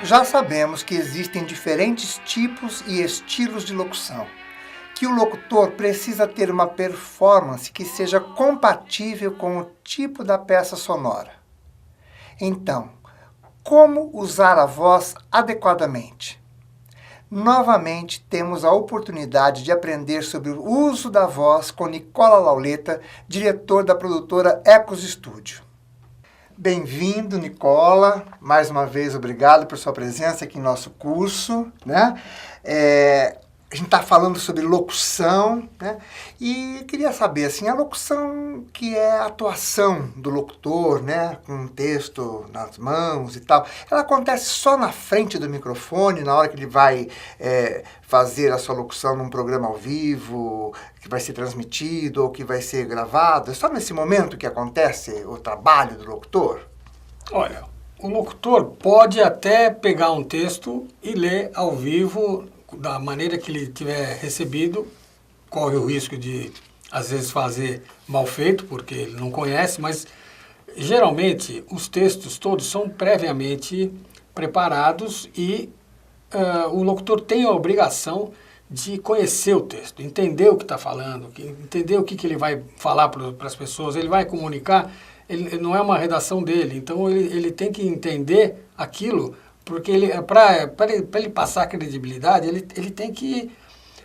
Já sabemos que existem diferentes tipos e estilos de locução, que o locutor precisa ter uma performance que seja compatível com o tipo da peça sonora. Então, como usar a voz adequadamente? Novamente, temos a oportunidade de aprender sobre o uso da voz com Nicola Lauleta, diretor da produtora Ecos Studio. Bem-vindo, Nicola. Mais uma vez, obrigado por sua presença aqui em nosso curso, né? A gente está falando sobre locução, né? E queria saber, assim, a locução que é a atuação do locutor, né? Com um texto nas mãos e tal, ela acontece só na frente do microfone, na hora que ele vai fazer a sua locução num programa ao vivo, que vai ser transmitido ou que vai ser gravado? É só nesse momento que acontece o trabalho do locutor? Olha, o locutor pode até pegar um texto e ler ao vivo da maneira que ele tiver recebido, corre o risco de, às vezes, fazer mal feito, porque ele não conhece, mas, geralmente, os textos todos são previamente preparados e o locutor tem a obrigação de conhecer o texto, entender o que está falando, entender o que ele vai falar para as pessoas, ele vai comunicar, ele não é uma redação dele, então ele tem que entender aquilo, porque para ele passar credibilidade, ele tem que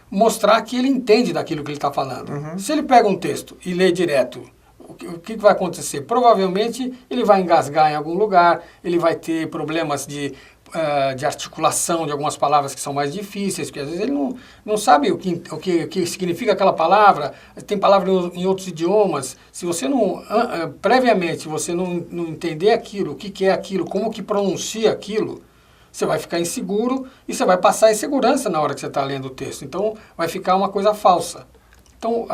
mostrar que ele entende daquilo que ele está falando. Uhum. Se ele pega um texto e lê direto, o que vai acontecer? Provavelmente ele vai engasgar em algum lugar, ele vai ter problemas de articulação de algumas palavras que são mais difíceis, porque às vezes ele não sabe o que significa aquela palavra, tem palavra em outros idiomas. Se você previamente, você não entender aquilo, o que é aquilo, como que pronuncia aquilo, você vai ficar inseguro e você vai passar insegurança na hora que você está lendo o texto. Então, vai ficar uma coisa falsa. Então,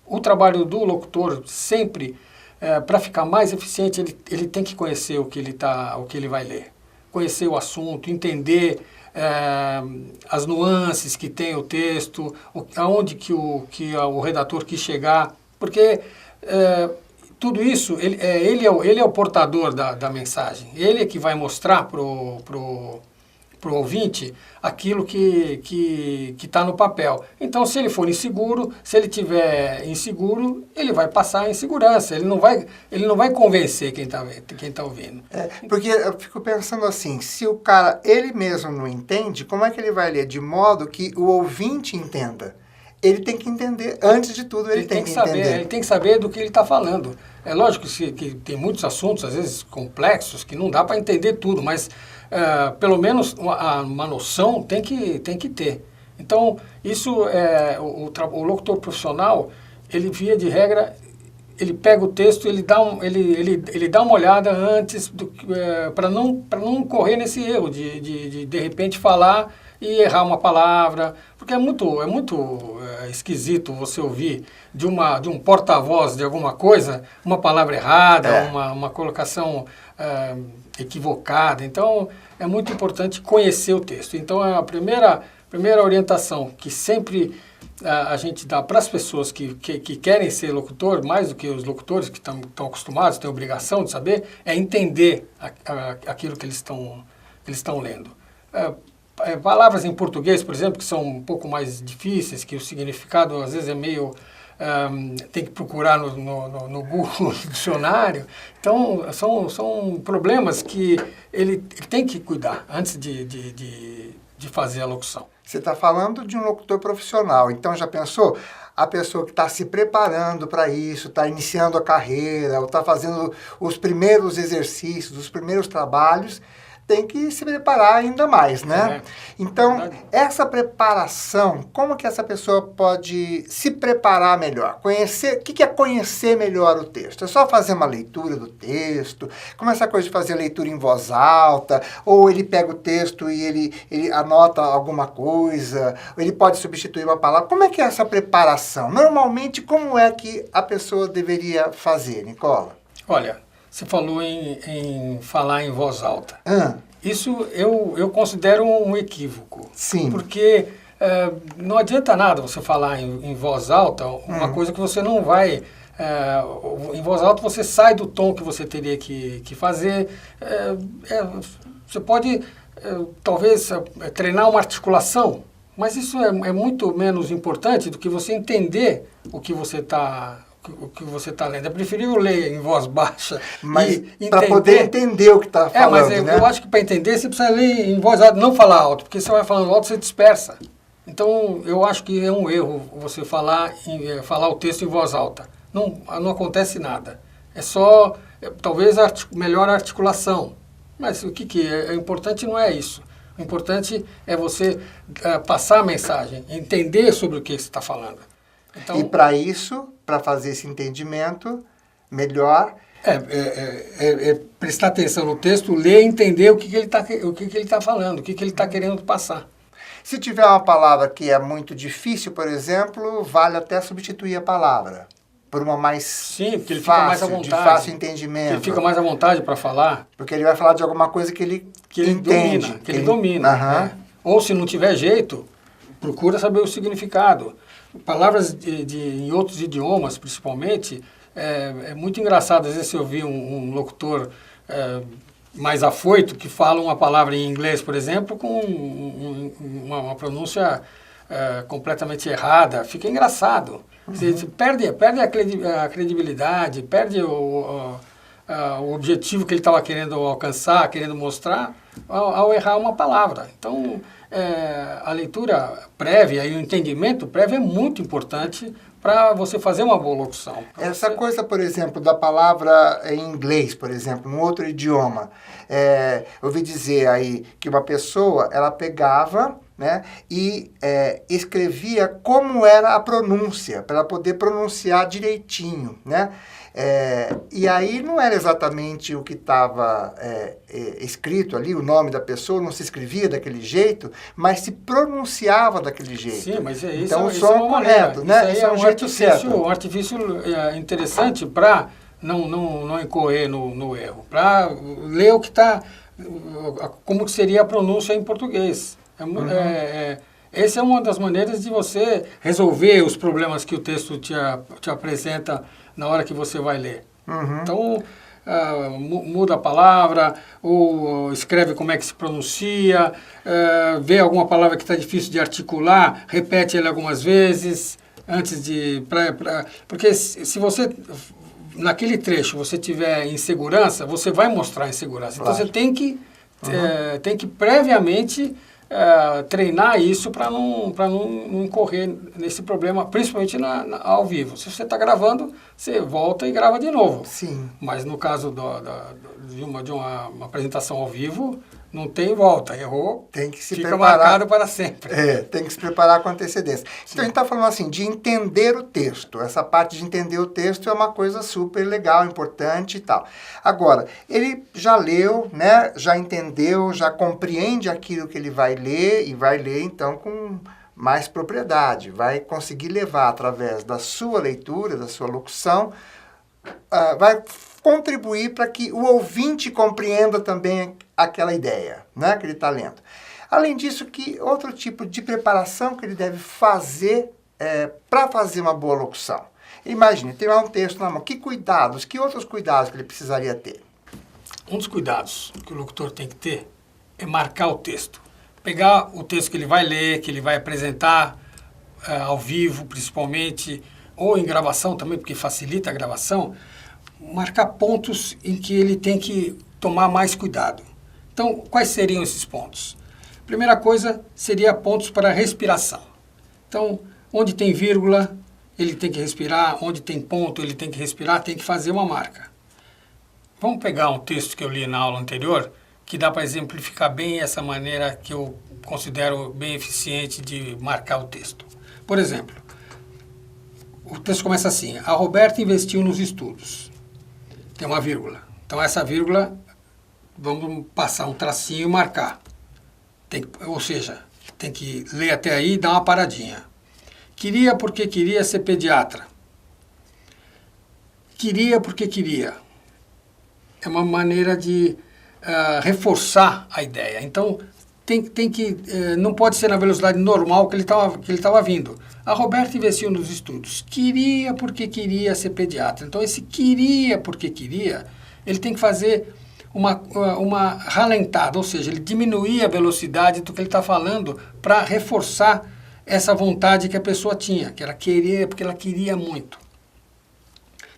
o trabalho do locutor sempre, para ficar mais eficiente, ele tem que conhecer o que ele vai ler. Conhecer o assunto, entender as nuances que tem o texto, aonde que o redator quis chegar, porque tudo isso, ele é o portador da mensagem, ele é que vai mostrar pro ouvinte aquilo que está no papel. Então, se ele for inseguro, se ele tiver inseguro, ele vai passar a insegurança, ele não vai convencer quem tá ouvindo. Porque eu fico pensando assim, se o cara, ele mesmo não entende, como é que ele vai ler de modo que o ouvinte entenda? Ele tem que entender, antes de tudo, ele tem que entender. Ele tem que saber do que ele está falando. É lógico que tem muitos assuntos, às vezes complexos, que não dá para entender tudo, mas pelo menos uma noção tem que ter. Então, isso o locutor profissional, ele via de regra, ele pega o texto, ele dá uma olhada antes, para não correr nesse erro de repente falar e errar uma palavra, porque é muito esquisito você ouvir de um porta-voz de alguma coisa, uma palavra errada, uma colocação equivocada. Então, é muito importante conhecer o texto. Então, a primeira orientação que sempre a gente dá para as pessoas que querem ser locutor, mais do que os locutores que estão acostumados, têm obrigação de saber, é entender aquilo que eles estão lendo. Palavras em português, por exemplo, que são um pouco mais difíceis, que o significado às vezes é meio... tem que procurar no Google Dicionário. Então, são problemas que ele tem que cuidar antes de fazer a locução. Você está falando de um locutor profissional, então já pensou? A pessoa que está se preparando para isso, está iniciando a carreira, ou está fazendo os primeiros exercícios, os primeiros trabalhos, tem que se preparar ainda mais, né? Então, essa preparação, como que essa pessoa pode se preparar melhor? Conhecer, o que é conhecer melhor o texto? É só fazer uma leitura do texto? Como essa coisa de fazer leitura em voz alta? Ou ele pega o texto e ele anota alguma coisa? Ou ele pode substituir uma palavra? Como é que é essa preparação? Normalmente, como é que a pessoa deveria fazer, Nicola? Olha, você falou em falar em voz alta. Isso eu considero um equívoco. Sim. Porque não adianta nada você falar em voz alta uma coisa que você não vai... em voz alta você sai do tom que você teria que fazer. Você pode, talvez, treinar uma articulação, mas isso é muito menos importante do que você entender o que você está lendo. É preferível ler em voz baixa. Mas para poder entender o que está falando, mas né? Eu acho que para entender você precisa ler em voz alta, não falar alto, porque você vai falando alto, você dispersa. Então, eu acho que é um erro você falar o texto em voz alta. Não acontece nada. É só, talvez, melhor articulação. Mas o que é? O importante não é isso. O importante é você passar a mensagem, entender sobre o que você está falando. Então, e para isso, para fazer esse entendimento melhor... prestar atenção no texto, ler e entender o que ele está falando, o que ele está querendo passar. Se tiver uma palavra que é muito difícil, por exemplo, vale até substituir a palavra por uma mais Sim, porque ele fácil, fica mais à vontade, de fácil entendimento. Ele fica mais à vontade para falar. Porque ele vai falar de alguma coisa que ele entende. Que ele domina. Ou se não tiver jeito, procura saber o significado. Palavras em outros idiomas, principalmente, é muito engraçado. Às vezes eu vi um locutor mais afoito que fala uma palavra em inglês, por exemplo, com uma pronúncia completamente errada. Fica engraçado. Você perde a credibilidade, perde o objetivo que ele estava querendo alcançar, querendo mostrar, ao errar uma palavra. Então, a leitura prévia e o entendimento prévio é muito importante para você fazer uma boa locução. Essa coisa, por exemplo, da palavra em inglês, por exemplo, num outro idioma. Eu ouvi dizer aí que uma pessoa, ela pegava, né, e escrevia como era a pronúncia, para ela poder pronunciar direitinho, né? E aí não era exatamente o que estava escrito ali, o nome da pessoa, não se escrevia daquele jeito, mas se pronunciava daquele jeito. Sim, mas então o isso som é uma correto, né? Isso é um jeito certo. Um artifício interessante para não incorrer no erro, para ler o que está, como seria a pronúncia em português. Essa é uma das maneiras de você resolver os problemas que o texto te apresenta na hora que você vai ler. Então, muda a palavra, ou escreve como é que se pronuncia, vê alguma palavra que está difícil de articular, repete ela algumas vezes, antes de... porque se você, naquele trecho, você tiver insegurança, você vai mostrar insegurança. Claro. Então, você tem que previamente... treinar isso para não incorrer nesse problema, principalmente ao vivo. Se você está gravando, você volta e grava de novo. Sim. Mas no caso de uma apresentação ao vivo, não tem volta. Errou, tem que se fica preparar, marcado para sempre. Tem que se preparar com antecedência. Sim. Então a gente está falando assim, de entender o texto. Essa parte de entender o texto é uma coisa super legal, importante e tal. Agora, ele já leu, né, já entendeu, já compreende aquilo que ele vai ler e vai ler então com mais propriedade. Vai conseguir levar através da sua leitura, da sua locução, vai contribuir para que o ouvinte compreenda também aquela ideia, né, que ele está lendo. Além disso, que outro tipo de preparação que ele deve fazer para fazer uma boa locução? Imagine, tem lá um texto na mão. Que outros cuidados que ele precisaria ter? Um dos cuidados que o locutor tem que ter é marcar o texto. Pegar o texto que ele vai ler, que ele vai apresentar ao vivo, principalmente, ou em gravação também, porque facilita a gravação, marcar pontos em que ele tem que tomar mais cuidado. Então, quais seriam esses pontos? Primeira coisa seria pontos para respiração. Então, onde tem vírgula, ele tem que respirar, onde tem ponto, ele tem que respirar, tem que fazer uma marca. Vamos pegar um texto que eu li na aula anterior, que dá para exemplificar bem essa maneira que eu considero bem eficiente de marcar o texto. Por exemplo, o texto começa assim: a Roberta investiu nos estudos. Tem uma vírgula. Então, essa vírgula, vamos passar um tracinho e marcar. Ou seja, tem que ler até aí e dar uma paradinha. Queria porque queria ser pediatra. Queria porque queria. É uma maneira de reforçar a ideia. Então, não pode ser na velocidade normal que ele estava vindo. A Roberta investiu nos estudos. Queria porque queria ser pediatra. Então, esse queria porque queria, ele tem que fazer uma ralentada, ou seja, ele diminuía a velocidade do que ele está falando para reforçar essa vontade que a pessoa tinha, que ela queria, porque ela queria muito.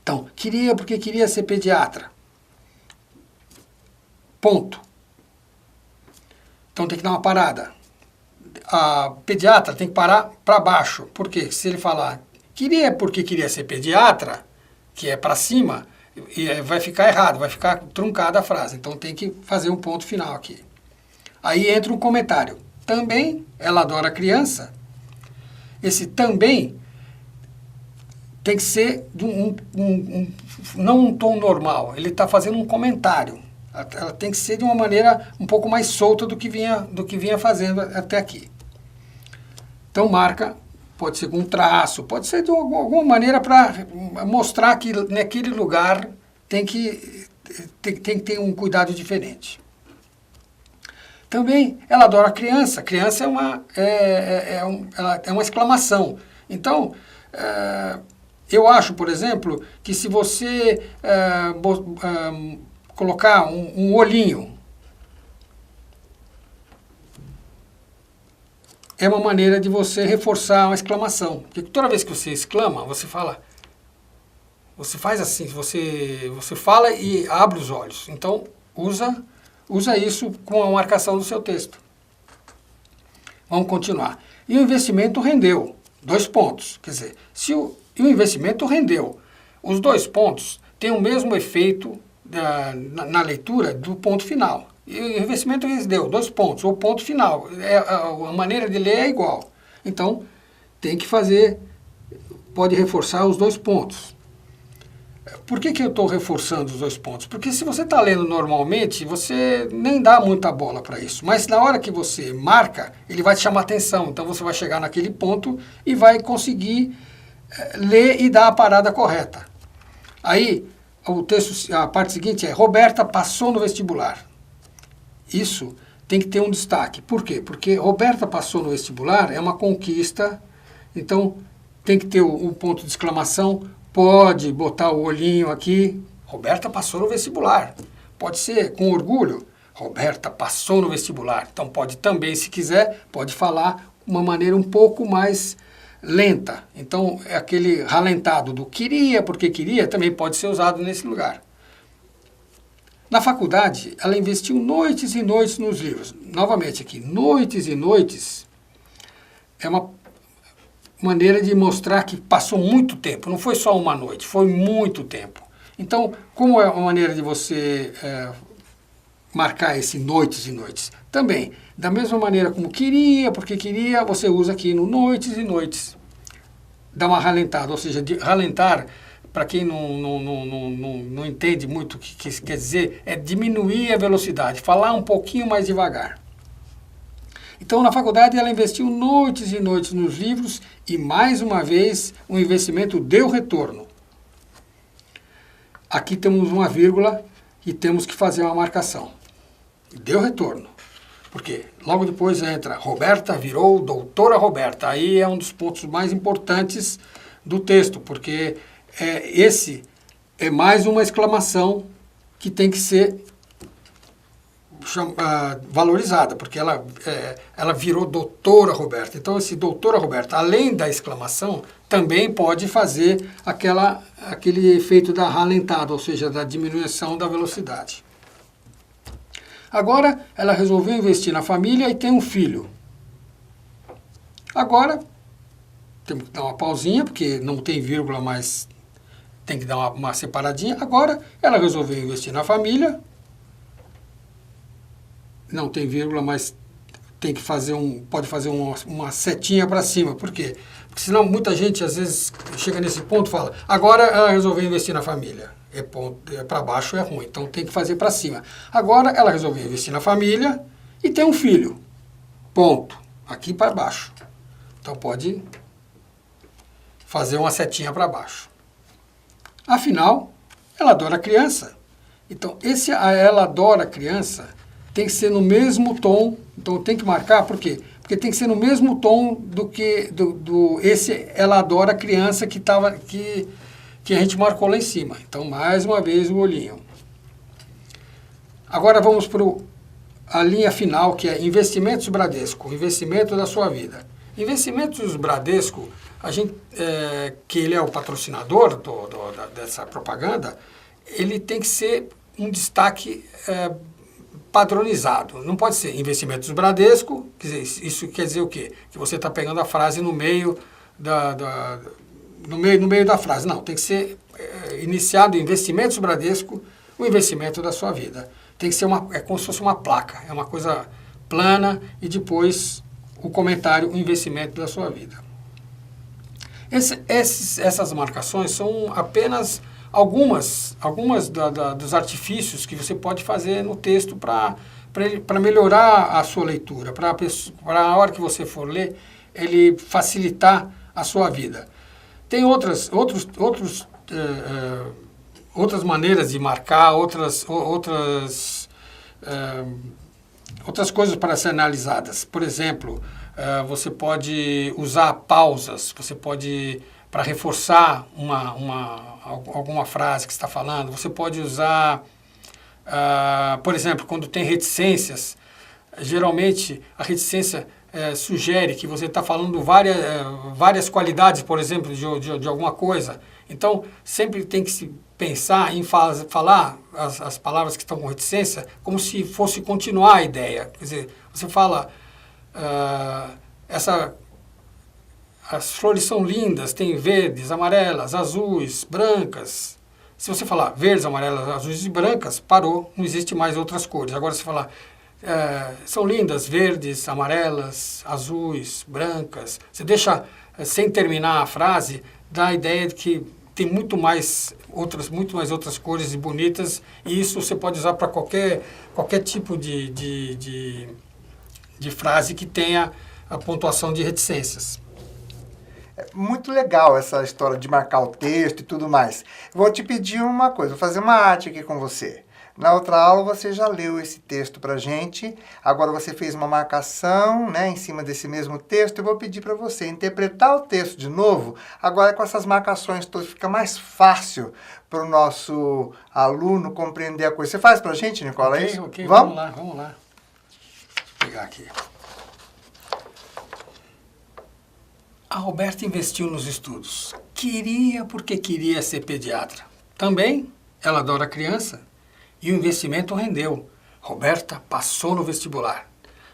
Então, queria porque queria ser pediatra. Ponto. Então tem que dar uma parada. A pediatra tem que parar para baixo. Por quê? Se ele falar queria porque queria ser pediatra, que é para cima, vai ficar errado, vai ficar truncada a frase. Então tem que fazer um ponto final aqui. Aí entra um comentário. Também ela adora criança. Esse também tem que ser de não um tom normal. Ele está fazendo um comentário. Ela tem que ser de uma maneira um pouco mais solta do que vinha fazendo até aqui. Então marca, pode ser com um traço, pode ser de alguma maneira para mostrar que naquele lugar tem que ter um cuidado diferente. Também ela adora criança. Criança é uma exclamação. Então, eu acho, por exemplo, que se você colocar um olhinho, é uma maneira de você reforçar uma exclamação. Porque toda vez que você exclama, você fala, você faz assim, você fala e abre os olhos. Então, usa isso com a marcação do seu texto. Vamos continuar. E o investimento rendeu. 2 pontos. Quer dizer, se o investimento rendeu, os 2 pontos têm o mesmo efeito na leitura do ponto final. E o investimento rendeu 2 pontos, o ponto final. A maneira de ler é igual. Então, tem que pode reforçar os 2 pontos. Por que eu estou reforçando os 2 pontos? Porque se você está lendo normalmente, você nem dá muita bola para isso. Mas na hora que você marca, ele vai te chamar atenção. Então você vai chegar naquele ponto e vai conseguir ler e dar a parada correta. Aí, o texto, a parte seguinte é: Roberta passou no vestibular. Isso tem que ter um destaque. Por quê? Porque Roberta passou no vestibular é uma conquista. Então tem que ter um ponto de exclamação. Pode botar o olhinho aqui, Roberta passou no vestibular. Pode ser com orgulho, Roberta passou no vestibular. Então pode também, se quiser, pode falar de uma maneira um pouco mais lenta. Então é aquele ralentado do queria porque queria, também pode ser usado nesse lugar. Na faculdade, ela investiu noites e noites nos livros. Novamente aqui, noites e noites é uma maneira de mostrar que passou muito tempo, não foi só uma noite, foi muito tempo. Então, como é uma maneira de você marcar esse noites e noites? Também, da mesma maneira como queria, porque queria, você usa aqui no noites e noites. Dá uma ralentada, ou seja, ralentar, para quem não entende muito o que isso quer dizer, é diminuir a velocidade, falar um pouquinho mais devagar. Então, na faculdade, ela investiu noites e noites nos livros e, mais uma vez, o investimento deu retorno. Aqui temos uma vírgula e temos que fazer uma marcação. Deu retorno. Por quê? Logo depois entra Roberta virou doutora Roberta. Aí é um dos pontos mais importantes do texto, porque esse é mais uma exclamação que tem que ser valorizada, porque ela virou doutora Roberta. Então, esse doutora Roberta, além da exclamação, também pode fazer aquele efeito da ralentada, ou seja, da diminuição da velocidade. Agora, ela resolveu investir na família e tem um filho. Agora, temos que dar uma pausinha, porque não tem vírgula, mas tem que dar uma separadinha. Agora, ela resolveu investir na família. Não tem vírgula, mas tem que fazer pode fazer uma setinha para cima. Por quê? Porque senão muita gente às vezes chega nesse ponto e fala, agora ela resolveu investir na família. Para baixo é ruim, então tem que fazer para cima. Agora ela resolveu investir na família e tem um filho. Ponto. Aqui para baixo. Então pode fazer uma setinha para baixo. Afinal, ela adora criança. Então, ela adora criança tem que ser no mesmo tom, então tem que marcar, por quê? Porque tem que ser no mesmo tom do que esse ela adora criança que a gente marcou lá em cima. Então, mais uma vez o olhinho. Agora vamos para a linha final, que é Investimentos Bradesco, investimento da sua vida. Investimentos Bradesco, a gente, que ele é o patrocinador dessa propaganda, ele tem que ser um destaque padronizado. Não pode ser Investimentos Bradesco, quer dizer, isso quer dizer o quê? Que você está pegando a frase no meio no meio da frase. Não, tem que ser iniciado Investimentos Bradesco, o investimento da sua vida. Tem que ser como se fosse uma placa, é uma coisa plana e depois o comentário, o investimento da sua vida. Essas marcações são apenas algumas dos artifícios que você pode fazer no texto para melhorar a sua leitura, para a hora que você for ler, ele facilitar a sua vida. Tem outras maneiras de marcar, outras coisas para ser analisadas. Por exemplo, você pode usar pausas, você pode, para reforçar alguma frase que está falando, você pode usar, por exemplo, quando tem reticências, geralmente a reticência sugere que você está falando várias qualidades, por exemplo, de alguma coisa. Então, sempre tem que se pensar em falar as palavras que estão com reticência como se fosse continuar a ideia. Quer dizer, você fala, as flores são lindas, tem verdes, amarelas, azuis, brancas. Se você falar verdes, amarelas, azuis e brancas, parou, não existe mais outras cores. Agora, se falar são lindas, verdes, amarelas, azuis, brancas, você deixa sem terminar a frase, dá a ideia de que tem muito mais outras cores bonitas, e isso você pode usar para qualquer tipo de frase que tenha a pontuação de reticências. É muito legal essa história de marcar o texto e tudo mais. Vou te pedir uma coisa, vou fazer uma arte aqui com você. Na outra aula você já leu esse texto para a gente, agora você fez uma marcação, né, em cima desse mesmo texto. Eu vou pedir para você interpretar o texto de novo, agora com essas marcações todas, fica mais fácil para o nosso aluno compreender a coisa. Você faz para a gente, Nicola? Ok, é isso? ok, vamos lá. Vou pegar aqui. A Roberta investiu nos estudos. Queria porque queria ser pediatra. Também ela adora criança. E o investimento rendeu. Roberta passou no vestibular.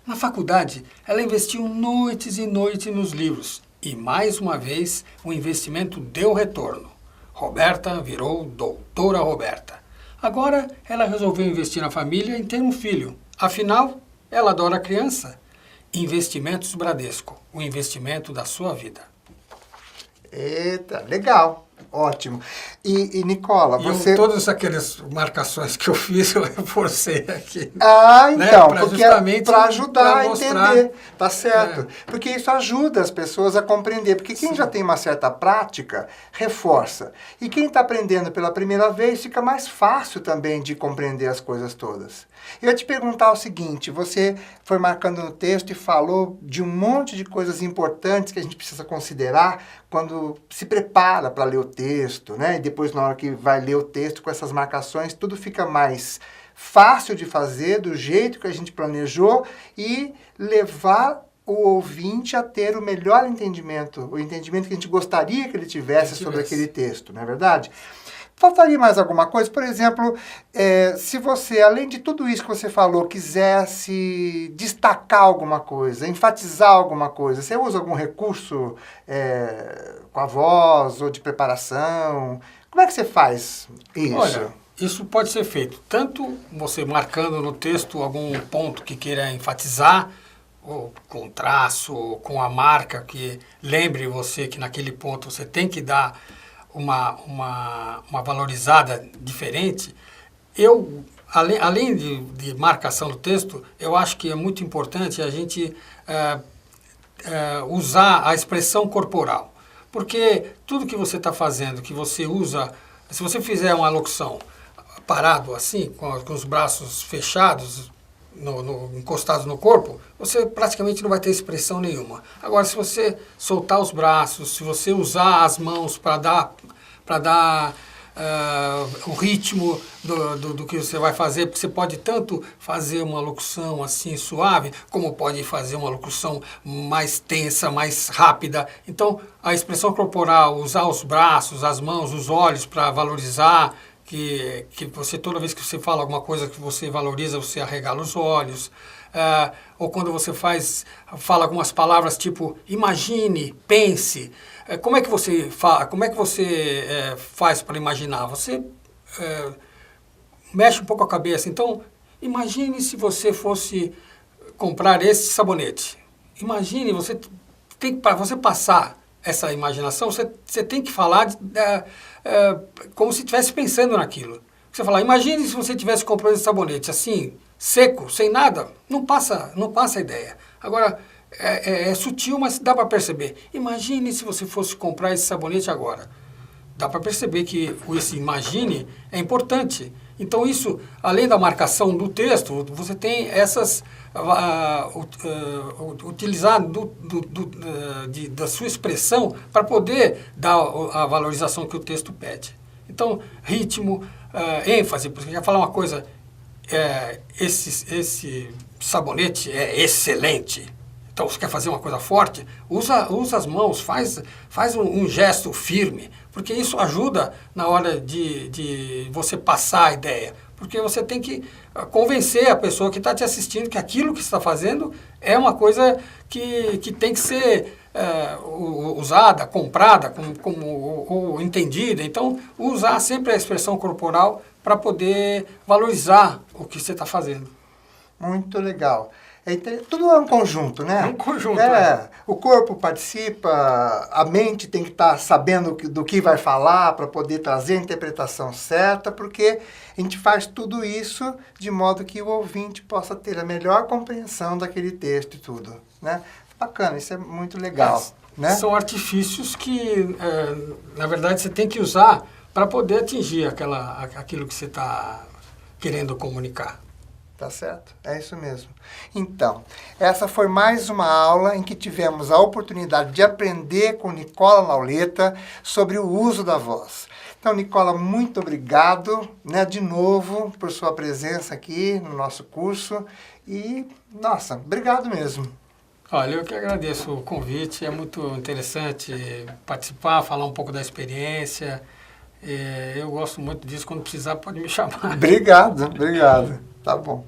Na faculdade, ela investiu noites e noites nos livros. E mais uma vez, o investimento deu retorno. Roberta virou doutora Roberta. Agora, ela resolveu investir na família em ter um filho. Afinal, ela adora criança. Investimentos Bradesco, o investimento da sua vida. Eita, legal. Ótimo. E Nicola, você... Todas aquelas marcações que eu fiz, eu reforcei aqui. Ah, então, né? porque para ajudar a entender, tá certo? Porque isso ajuda as pessoas a compreender, porque quem já tem uma certa prática, reforça. E quem está aprendendo pela primeira vez, fica mais fácil também de compreender as coisas todas. Eu ia te perguntar o seguinte, você foi marcando no texto e falou de um monte de coisas importantes que a gente precisa considerar quando se prepara para ler o texto, né? E depois, na hora que vai ler o texto com essas marcações, tudo fica mais fácil de fazer, do jeito que a gente planejou, e levar o ouvinte a ter o melhor entendimento, o entendimento que a gente gostaria que ele tivesse sobre aquele texto, não é verdade? Faltaria mais alguma coisa? Por exemplo, se você, além de tudo isso que você falou, quisesse destacar alguma coisa, enfatizar alguma coisa, você usa algum recurso com a voz ou de preparação? Como é que você faz isso? Olha, isso pode ser feito tanto você marcando no texto algum ponto que queira enfatizar, ou com traço, ou com a marca que lembre você que naquele ponto você tem que dar uma valorizada diferente. Eu, além de marcação do texto, eu acho que é muito importante a gente usar a expressão corporal. Porque tudo que você está fazendo, que você usa, se você fizer uma locução parado assim, com os braços fechados, encostados no corpo, você praticamente não vai ter expressão nenhuma. Agora, se você soltar os braços, se você usar as mãos para dar o ritmo do que você vai fazer, porque você pode tanto fazer uma locução assim suave, como pode fazer uma locução mais tensa, mais rápida. Então, a expressão corporal, usar os braços, as mãos, os olhos para valorizar, que você, toda vez que você fala alguma coisa que você valoriza, você arregala os olhos. Ou quando você fala algumas palavras tipo imagine, pense. Como é que você faz para imaginar? Você mexe um pouco a cabeça. Então, imagine se você fosse comprar esse sabonete. Imagine, para você passar essa imaginação, você tem que falar como se estivesse pensando naquilo. Você fala, imagine se você tivesse comprado esse sabonete assim, seco, sem nada, não passa a ideia. Agora, é sutil, mas dá para perceber. Imagine se você fosse comprar esse sabonete agora. Dá para perceber que esse imagine é importante. Então, isso, além da marcação do texto, você tem essas... utilizar da sua expressão para poder dar a valorização que o texto pede. Então, ritmo, ênfase, porque quer falar uma coisa, esse sabonete é excelente. Então, você quer fazer uma coisa forte, usa as mãos, faz um gesto firme, porque isso ajuda na hora de você passar a ideia. Porque você tem que convencer a pessoa que está te assistindo que aquilo que você está fazendo é uma coisa que tem que ser usada, comprada, ou entendida. Então, usar sempre a expressão corporal para poder valorizar o que você está fazendo. Muito legal. Tudo é um conjunto, né? É um conjunto. O corpo participa, a mente tem que estar sabendo do que vai falar para poder trazer a interpretação certa, porque a gente faz tudo isso de modo que o ouvinte possa ter a melhor compreensão daquele texto e tudo, né? Bacana, isso é muito legal. Né? São artifícios que, na verdade, você tem que usar para poder atingir aquilo que você está querendo comunicar. Tá certo? É isso mesmo. Então, essa foi mais uma aula em que tivemos a oportunidade de aprender com Nicola Lauleta sobre o uso da voz. Então, Nicola, muito obrigado, né, de novo por sua presença aqui no nosso curso e, nossa, obrigado mesmo. Olha, eu que agradeço o convite, é muito interessante participar, falar um pouco da experiência. Eu gosto muito disso, quando precisar pode me chamar. Obrigado. Tá bom.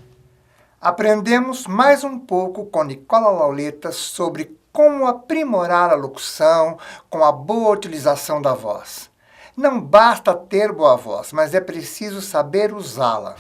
Aprendemos mais um pouco com Nicola Lauleta sobre como aprimorar a locução com a boa utilização da voz. Não basta ter boa voz, mas é preciso saber usá-la.